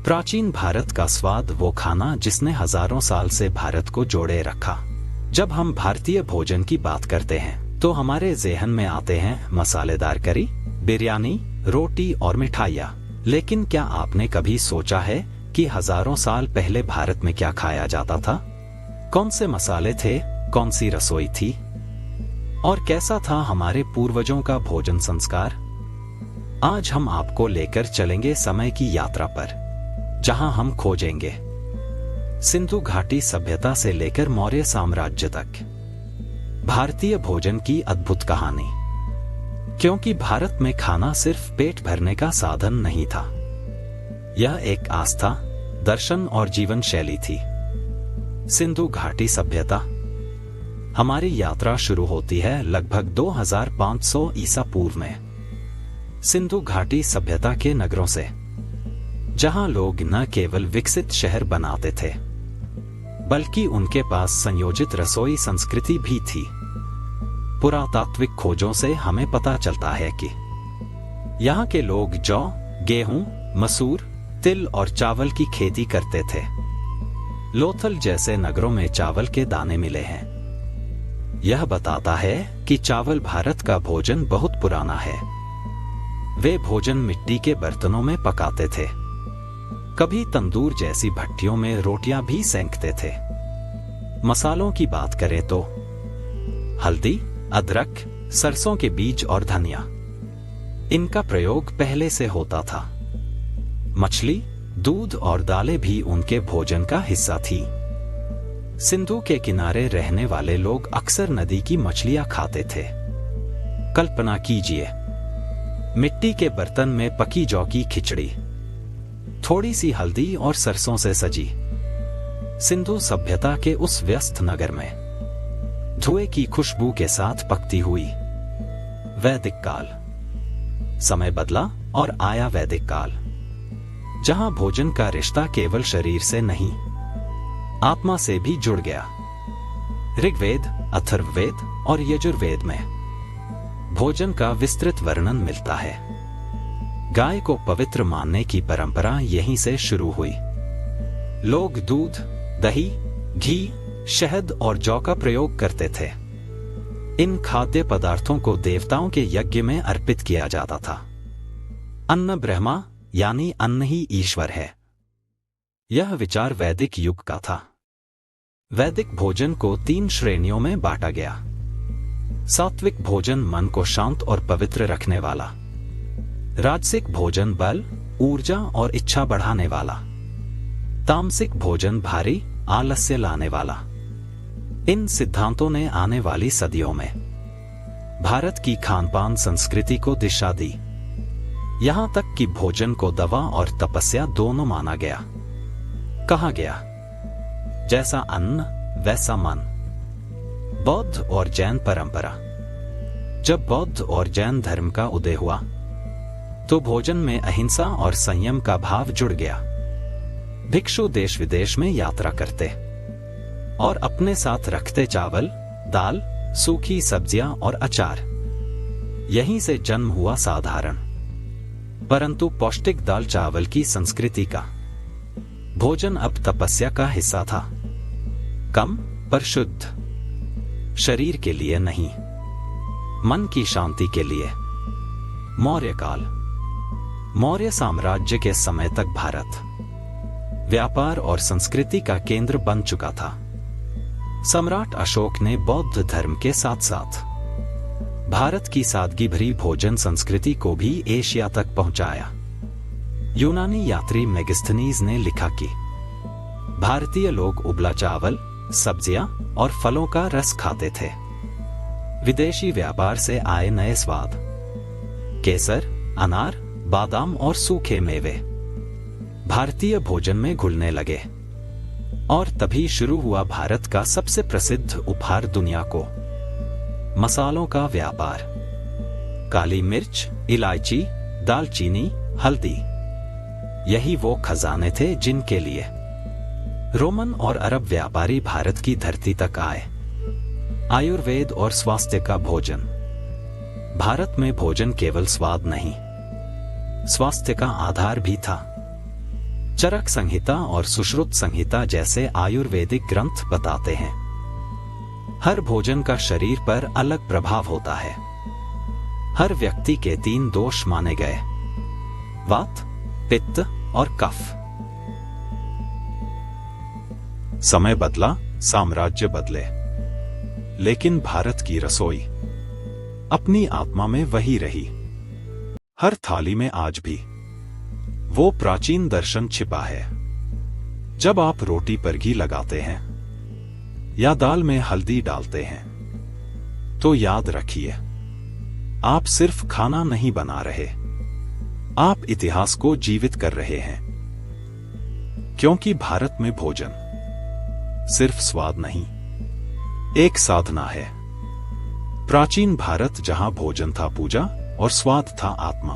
प्राचीन भारत का स्वाद वो खाना जिसने हजारों साल से भारत को जोड़े रखा। जब हम भारतीय भोजन की बात करते हैं तो हमारे ज़हन में आते हैं मसालेदार करी, बिरयानी, रोटी और मिठाइयाँ। लेकिन क्या आपने कभी सोचा है कि हजारों साल पहले भारत में क्या खाया जाता था? कौन से मसाले थे, कौन सी रसोई थी और कैसा था हमारे पूर्वजों का भोजन संस्कार? आज हम आपको लेकर चलेंगे समय की यात्रा पर, जहां हम खोजेंगे सिंधु घाटी सभ्यता से लेकर मौर्य साम्राज्य तक भारतीय भोजन की अद्भुत कहानी। क्योंकि भारत में खाना सिर्फ पेट भरने का साधन नहीं था, यह एक आस्था, दर्शन और जीवन शैली थी। सिंधु घाटी सभ्यता। हमारी यात्रा शुरू होती है लगभग 2500 ईसा पूर्व में सिंधु घाटी सभ्यता के नगरों से, जहां लोग न केवल विकसित शहर बनाते थे बल्कि उनके पास संयोजित रसोई संस्कृति भी थी। पुरातात्विक खोजों से हमें पता चलता है कि यहाँ के लोग जौ, गेहूं, मसूर, तिल और चावल की खेती करते थे। लोथल जैसे नगरों में चावल के दाने मिले हैं। यह बताता है कि चावल भारत का भोजन बहुत पुराना है। वे भोजन मिट्टी के बर्तनों में पकाते थे, कभी तंदूर जैसी भट्टियों में रोटियां भी सेंकते थे। मसालों की बात करें तो हल्दी, अदरक, सरसों के बीज और धनिया, इनका प्रयोग पहले से होता था। मछली, दूध और दालें भी उनके भोजन का हिस्सा थी। सिंधु के किनारे रहने वाले लोग अक्सर नदी की मछलियां खाते थे। कल्पना कीजिए, मिट्टी के बर्तन में पकी जौ की खिचड़ी, थोड़ी सी हल्दी और सरसों से सजी। सिंधु सभ्यता के उस व्यस्त नगर में धुएं की खुशबू के साथ पकती हुई। वैदिक काल। समय बदला और आया वैदिक काल, जहां भोजन का रिश्ता केवल शरीर से नहीं, आत्मा से भी जुड़ गया। ऋग्वेद, अथर्ववेद और यजुर्वेद में भोजन का विस्तृत वर्णन मिलता है। गाय को पवित्र मानने की परंपरा यहीं से शुरू हुई। लोग दूध, दही, घी, शहद और जौ का प्रयोग करते थे। इन खाद्य पदार्थों को देवताओं के यज्ञ में अर्पित किया जाता था। अन्न ब्रह्मा, यानी अन्न ही ईश्वर है। यह विचार वैदिक युग का था। वैदिक भोजन को 3 श्रेणियों में बांटा गया। सात्विक भोजन मन को शांत और पवित्र रखने वाला। राजसिक भोजन बल, ऊर्जा और इच्छा बढ़ाने वाला। तामसिक भोजन भारी, आलस्य लाने वाला। इन सिद्धांतों ने आने वाली सदियों में भारत की खानपान संस्कृति को दिशा दी। यहां तक कि भोजन को दवा और तपस्या दोनों माना गया। कहा गया, जैसा अन्न वैसा मन। बौद्ध और जैन परंपरा। जब बौद्ध और जैन धर्म का उदय हुआ तो भोजन में अहिंसा और संयम का भाव जुड़ गया। भिक्षु देश विदेश में यात्रा करते और अपने साथ रखते चावल, दाल, सूखी सब्जियां और अचार। यहीं से जन्म हुआ साधारण परंतु पौष्टिक दाल चावल की संस्कृति का। भोजन अब तपस्या का हिस्सा था। कम पर शुद्ध, शरीर के लिए नहीं, मन की शांति के लिए। मौर्य काल। मौर्य साम्राज्य के समय तक भारत व्यापार और संस्कृति का केंद्र बन चुका था। सम्राट अशोक ने बौद्ध धर्म के साथ साथ भारत की सादगी भरी भोजन संस्कृति को भी एशिया तक पहुंचाया। यूनानी यात्री मेगिस्थनीज ने लिखा कि भारतीय लोग उबला चावल, सब्जियां और फलों का रस खाते थे। विदेशी व्यापार से आए नए स्वाद, केसर, अनार, बादाम और सूखे मेवे भारतीय भोजन में घुलने लगे। और तभी शुरू हुआ भारत का सबसे प्रसिद्ध उपहार दुनिया को, मसालों का व्यापार। काली मिर्च, इलायची, दालचीनी, हल्दी, यही वो खजाने थे जिनके लिए रोमन और अरब व्यापारी भारत की धरती तक आए। आयुर्वेद और स्वास्थ्य का भोजन। भारत में भोजन केवल स्वाद नहीं, स्वास्थ्य का आधार भी था। चरक संहिता और सुश्रुत संहिता जैसे आयुर्वेदिक ग्रंथ बताते हैं हर भोजन का शरीर पर अलग प्रभाव होता है। हर व्यक्ति के 3 दोष माने गए, वात, पित्त और कफ। समय बदला, साम्राज्य बदले, लेकिन भारत की रसोई अपनी आत्मा में वही रही। हर थाली में आज भी वो प्राचीन दर्शन छिपा है। जब आप रोटी पर घी लगाते हैं या दाल में हल्दी डालते हैं तो याद रखिए, आप सिर्फ खाना नहीं बना रहे, आप इतिहास को जीवित कर रहे हैं। क्योंकि भारत में भोजन सिर्फ स्वाद नहीं, एक साधना है। प्राचीन भारत जहां भोजन था पूजा और स्वाद था आत्मा।